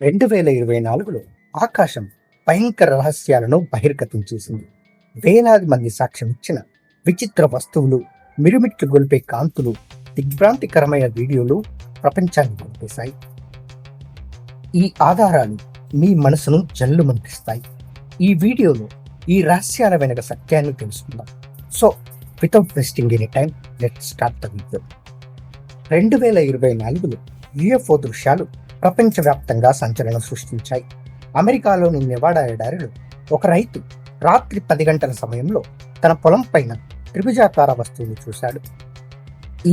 2024లో ఆకాశం భయంకర రహస్యాలను బహిర్గతం చేసింది. వేలాది మంది సాక్ష్యం ఇచ్చిన విచిత్ర వస్తువులు, మిరుమిట్లు గొలిపే కాంతులు, దిగ్భ్రాంతికరమైన వీడియోలు ప్రపంచాన్ని పంపేశాయి. ఈ ఆధారాలు మీ మనసును జల్లుమంటిస్తాయి. ఈ వీడియోలో ఈ రహస్యాల వెనక సత్యాన్ని తెలుసుకుందాం. So without wasting any time, let's start the video. 2024లో యుఎఫ్ఓ దృశ్యాలు ప్రపంచవ్యాప్తంగా సంచలనం సృష్టించాయి. అమెరికాలోని నెవాడా ఎడారిలో ఒక రైతు రాత్రి 10 గంటల సమయంలో తన పొలం పైన త్రిభుజాకార వస్తువును చూశాడు.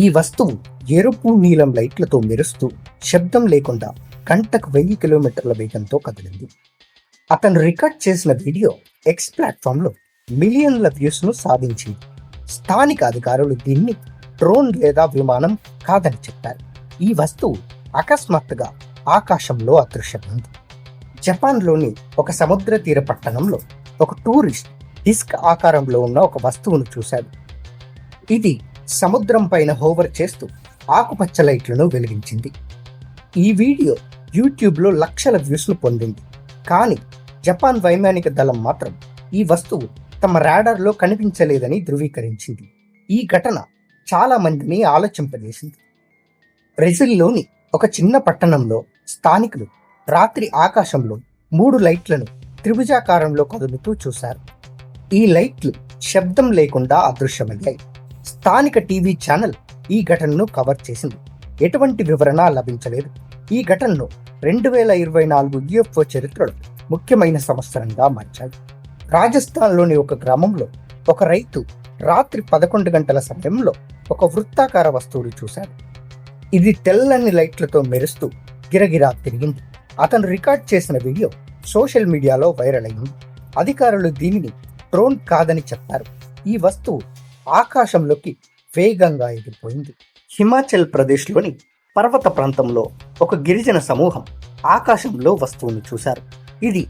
ఈ వస్తువు ఎరుపు నీలం లైట్లతో మెరుస్తూ శబ్దం లేకుండా గంటకు 1000 కిలోమీటర్ల వేగంతో కదిలింది. అతను రికార్డ్ చేసిన వీడియో ఎక్స్ ప్లాట్ఫామ్లో మిలియన్ల వ్యూస్ను సాధించింది. స్థానిక అధికారులు దీన్ని డ్రోన్ లేదా విమానం కాదని చెప్పారు. ఈ వస్తువు అకస్మాత్తుగా ఆకాశంలో అదృశ్యమైంది. జపాన్లోని ఒక సముద్ర తీర పట్టణంలో ఒక టూరిస్ట్ డిస్క్ ఆకారంలో ఉన్న ఒక వస్తువును చూశాడు. ఇది సముద్రం పైన హోవర్ చేస్తూ ఆకుపచ్చ లైట్లను వెలిగించింది. ఈ వీడియో యూట్యూబ్లో లక్షల వ్యూస్ను పొందింది. కానీ జపాన్ వైమానిక దళం మాత్రం ఈ వస్తువు తమ రాడార్లో కనిపించలేదని ధృవీకరించింది. ఈ ఘటన చాలా మందిని ఆలోచింపజేసింది. బ్రెజిల్లోని ఒక చిన్న పట్టణంలో స్థానికులు రాత్రి ఆకాశంలో 3 లైట్లను త్రిభుజాకారంలో కదులుతూ చూశారు. ఈ లైట్లు శబ్దం లేకుండా అదృశ్యమయ్యాయి. స్థానిక టీవీ ఛానల్ ఈ ఘటనను కవర్ చేసింది. ఎటువంటి వివరణ లభించలేదు. ఈ ఘటనను 2024 యుఎఫ్ఓ చరిత్రలో ముఖ్యమైన సంవత్సరంగా మార్చాడు. రాజస్థాన్లోని ఒక గ్రామంలో ఒక రైతు రాత్రి 11 గంటల సమయంలో ఒక వృత్తాకార వస్తువును చూశాడు. ఇది తెల్లని లైట్లతో మెరుస్తూ గిరగిరా తిరిగింది. అతను రికార్డ్ చేసిన వీడియో సోషల్ మీడియాలో వైరల్ అయింది. అధికారులు దీనిని డ్రోన్ కాదని చెప్పారు. ఈ వస్తువు ఆకాశంలోకి వేగంగా ఎగిరిపోయింది. హిమాచల్ ప్రదేశ్లోని పర్వత ప్రాంతంలో ఒక గిరిజన సమూహం ఆకాశంలో వస్తువును చూశారు. ఇది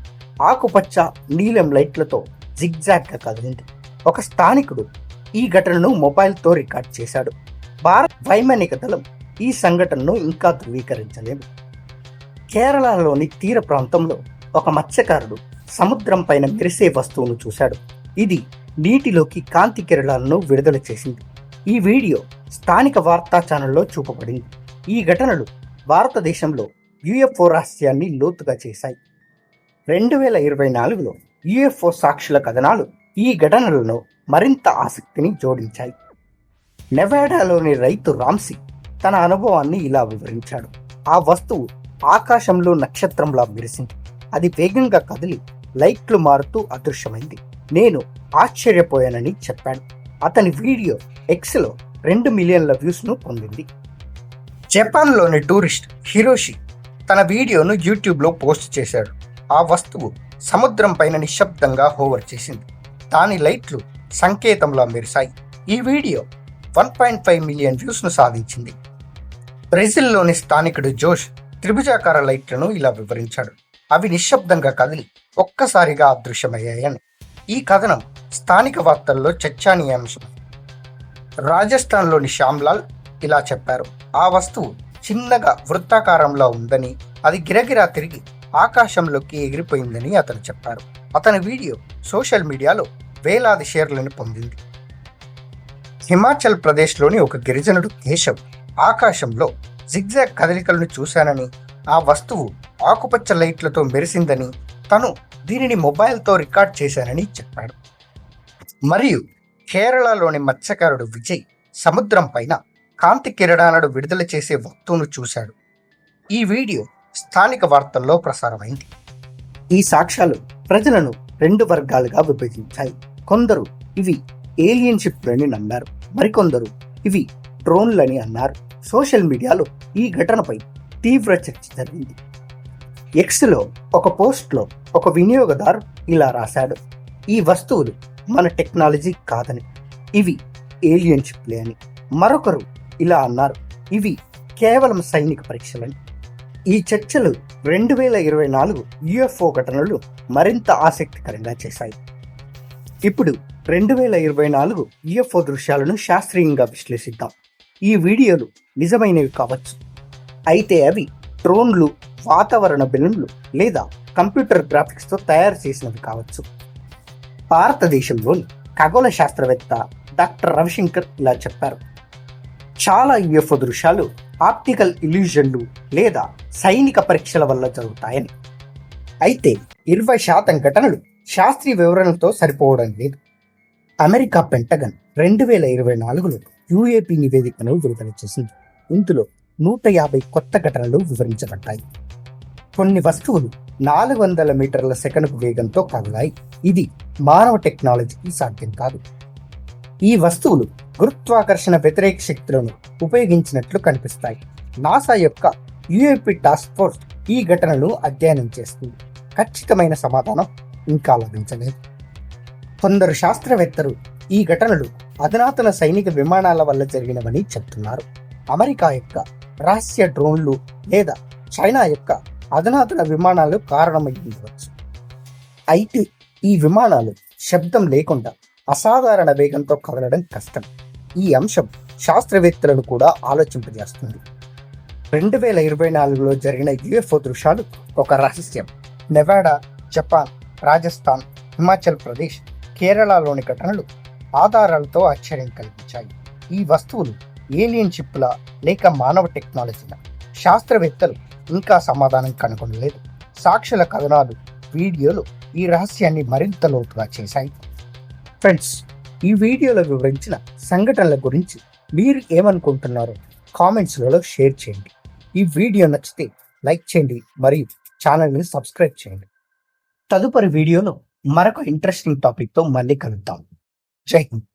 ఆకుపచ్చ నీలం లైట్లతో జిగ్జాగ్గా కదిలింది. ఒక స్థానికుడు ఈ ఘటనను మొబైల్తో రికార్డ్ చేశాడు. భారత వైమానిక దళం ఈ సంఘటనను ఇంకా ధృవీకరించలేదు. కేరళలోని తీర ప్రాంతంలో ఒక మత్స్యకారుడు సముద్రం పైన మెరిసే వస్తువును చూశాడు. ఇది నీటిలోకి కాంతి కిరణాలను విడుదల చేసింది. ఈ వీడియో స్థానిక వార్తా ఛానల్లో చూపబడింది. ఈ ఘటనలు భారతదేశంలో యుఎఫ్ఓ రహస్యాన్ని లోతుగా చేశాయి. 2024లో యుఎఫ్ఓ సాక్షుల కథనాలు ఈ ఘటనలను మరింత ఆసక్తిని జోడించాయి. నెవాడాలోని రైతు రామ్సీ తన అనుభవాన్ని ఇలా వివరించాడు. ఆ వస్తువు ఆకాశంలో నక్షత్రంలా మెరిసింది. అది వేగంగా కదిలి లైట్లు మారుతూ అదృశ్యమైంది. నేను ఆశ్చర్యపోయానని చెప్పాడు. అతని వీడియో ఎక్స్లో 2 మిలియన్ల వ్యూస్ను పొందింది. జపాన్లోని టూరిస్ట్ హిరోషి తన వీడియోను యూట్యూబ్లో పోస్ట్ చేశాడు. ఆ వస్తువు సముద్రం పైన నిశ్శబ్దంగా హోవర్ చేసింది. దాని లైట్లు సంకేతంలా మెరిశాయి. ఈ వీడియో 1.5 మిలియన్ వ్యూస్ను సాధించింది. బ్రెజిల్లోని స్థానికుడు జోష్ త్రిభుజాకార లైట్లను ఇలా వివరించాడు. అవి నిశ్శబ్దంగా కదిలి ఒక్కసారిగా అదృశ్యమయ్యాయని. ఈ కథనం స్థానిక వార్తల్లో చర్చనీయాంశం. రాజస్థాన్లోని శ్యామ్లాల్ ఇలా చెప్పారు. ఆ వస్తువు చిన్నగా వృత్తాకారంలో ఉందని, అది గిరగిరా తిరిగి ఆకాశంలోకి ఎగిరిపోయిందని అతను చెప్పారు. అతని వీడియో సోషల్ మీడియాలో వేలాది షేర్లను పొందింది. హిమాచల్ ప్రదేశ్లోని ఒక గిరిజనుడు కేశవ్ ఆకాశంలో జిగ్జాగ్ కదలికలను చూశానని, ఆ వస్తువు ఆకుపచ్చ లైట్లతో మెరిసిందని, తను దీనిని మొబైల్తో రికార్డ్ చేశానని చెప్పాడు. మరియు కేరళలోని మత్స్యకారుడు విజయ్ సముద్రం పైన కాంతి కిరణాలను విడుదల చేసే వస్తువును చూశాడు. ఈ వీడియో స్థానిక వార్తల్లో ప్రసారమైంది. ఈ సాక్ష్యాలు ప్రజలను 2 వర్గాలుగా విభజించాయి. కొందరు ఇవి ఏలియన్ షిప్లని నమ్మారు, మరికొందరు ఇవి డ్రోన్లని అన్నారు. సోషల్ మీడియాలో ఈ ఘటనపై తీవ్ర చర్చ జరిగింది. ఎక్స్లో ఒక పోస్ట్లో ఒక వినియోగదారు ఇలా రాశాడు. ఈ వస్తువులు మన టెక్నాలజీ కాదని, ఇవి ఏలియన్ షిప్లే అని. మరొకరు ఇలా అన్నారు, ఇవి కేవలం సైనిక పరీక్షలని. ఈ చర్చలు 2024 యుఎఫ్ఓ ఘటనలు మరింత ఆసక్తికరంగా చేశాయి. ఇప్పుడు 2024 యుఎఫ్ఓ దృశ్యాలను శాస్త్రీయంగా విశ్లేషిద్దాం. ఈ వీడియోలు నిజమైనవి కావచ్చు, అయితే అవి డ్రోన్లు, వాతావరణ బెలూన్లు లేదా కంప్యూటర్ గ్రాఫిక్స్తో తయారు చేసినవి కావచ్చు. భారతదేశంలోని ఖగోళ శాస్త్రవేత్త డాక్టర్ రవిశంకర్ ఇలా చెప్పారు: చాలా యుఎఫ్ఓ దృశ్యాలు ఆప్టికల్ ఇల్యూజన్లు లేదా సైనిక పరీక్షల వల్ల జరుగుతాయని. అయితే 20% ఘటనలు శాస్త్రీయ వివరణతో సరిపోవడం లేదు. అమెరికా పెంటగన్ 2024లో యుఏపీ నివేదికను విడుదల చేసింది. ఇందులో 150 కొత్త ఘటనలు వివరించబడ్డాయి. కొన్ని వస్తువులు 400 మీటర్ల సెకనుకు వేగంతో కదిలాయి. ఇది మానవ టెక్నాలజీకి సాధ్యం కాదు. ఈ వస్తువులు గురుత్వాకర్షణ వ్యతిరేక శక్తులను ఉపయోగించినట్లు కనిపిస్తాయి. నాసా యొక్క యుఏపీ టాస్క్ ఫోర్స్ ఈ ఘటనను అధ్యయనం చేస్తుంది. ఖచ్చితమైన సమాధానం ఇంకా లభించలేదు. కొందరు శాస్త్రవేత్తలు ఈ ఘటనలు అధునాతన సైనిక విమానాల వల్ల జరిగినవని చెప్తున్నారు. అమెరికా యొక్క రహస్య డ్రోన్లు లేదా చైనా యొక్క అధునాతన విమానాలు కారణమై ఉండవచ్చు. అయితే ఈ విమానాలు శబ్దం లేకుండా అసాధారణ వేగంతో కదలడం కష్టం. ఈ అంశం శాస్త్రవేత్తలను కూడా ఆలోచింపజేస్తుంది. 2024లో జరిగిన యుఎఫ్ఓ దృశ్యాలు ఒక రహస్యం. నెవాడా, జపాన్, రాజస్థాన్, హిమాచల్ ప్రదేశ్, కేరళలోని ఘటనలు ఆధారాలతో ఆశ్చర్యం కలిగించాయి. ఈ వస్తువులు ఏలియన్ షిప్ల లేక మానవ టెక్నాలజీల? శాస్త్రవేత్తలు ఇంకా సమాధానం కనుగొనలేదు. సాక్షుల కథనాలు, వీడియోలు ఈ రహస్యాన్ని మరింత లోతుగా చేశాయి. ఫ్రెండ్స్, ఈ వీడియోలో వివరించిన సంఘటనల గురించి మీరు ఏమనుకుంటున్నారో కామెంట్స్లలో షేర్ చేయండి. ఈ వీడియో నచ్చితే లైక్ చేయండి మరియు ఛానల్ని సబ్స్క్రైబ్ చేయండి. తదుపరి వీడియోలో మరొక ఇంట్రెస్టింగ్ టాపిక్తో మళ్ళీ కలుద్దాం. జై హింద్.